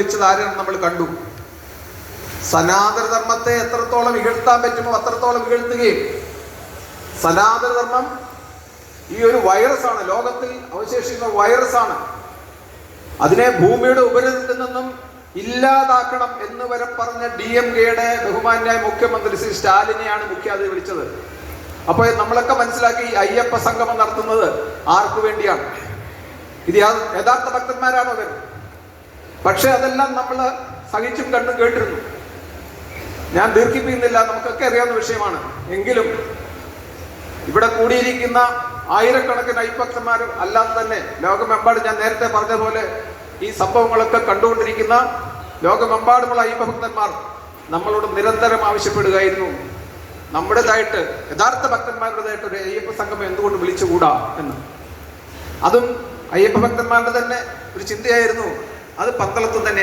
വിളിച്ചത് ആരെയാണ് നമ്മൾ കണ്ടു. സനാതനധർമ്മത്തെ എത്രത്തോളം ഇകഴ്ത്താൻ പറ്റുമോ അത്രത്തോളം ഇകഴ്ത്തുകയും, സനാതനധർമ്മം ഈ ഒരു വൈറസാണ്, ലോകത്തിൽ അവശേഷിക്കുന്ന വൈറസാണ്, അതിനെ ഭൂമിയുടെ ഉപരിതലത്തിൽ നിന്നും ഇല്ലാതാക്കണം എന്ന് വരെ പറഞ്ഞ DMKയുടെ ബഹുമാന്യായ മുഖ്യമന്ത്രി ശ്രീ സ്റ്റാലിനെയാണ് മുഖ്യാതിഥി വിളിച്ചത്. അപ്പോൾ നമ്മളൊക്കെ മനസ്സിലാക്കി അയ്യപ്പ സംഗമം നടത്തുന്നത് ആർക്കു വേണ്ടിയാണ്? ഇത് യഥാർത്ഥ ഭക്തന്മാരാണോ അവർ? പക്ഷെ അതെല്ലാം നമ്മൾ സഹിച്ചും കണ്ടും കേട്ടിരുന്നു. ഞാൻ ദീർഘിപ്പിക്കുന്നില്ല, നമുക്കൊക്കെ അറിയാവുന്ന വിഷയമാണ്. എങ്കിലും ഇവിടെ കൂടിയിരിക്കുന്ന ആയിരക്കണക്കിന് അയ്യപ്പഭക്തന്മാർ അല്ലാതെ തന്നെ ലോകമെമ്പാടും, ഞാൻ നേരത്തെ പറഞ്ഞ പോലെ ഈ സംഭവങ്ങളൊക്കെ കണ്ടുകൊണ്ടിരിക്കുന്ന ലോകമെമ്പാടുമുള്ള അയ്യപ്പഭക്തന്മാർ നമ്മളോട് നിരന്തരം ആവശ്യപ്പെടുകയായിരുന്നു, നമ്മുടേതായിട്ട് യഥാർത്ഥ ഭക്തന്മാരുടേതായിട്ട് ഒരു അയ്യപ്പ സംഗമം എന്തുകൊണ്ട് വിളിച്ചുകൂടാ എന്ന്. അതും അയ്യപ്പ ഭക്തന്മാരുടെ തന്നെ ഒരു ചിന്തയായിരുന്നു. അത് പന്തളത്ത് തന്നെ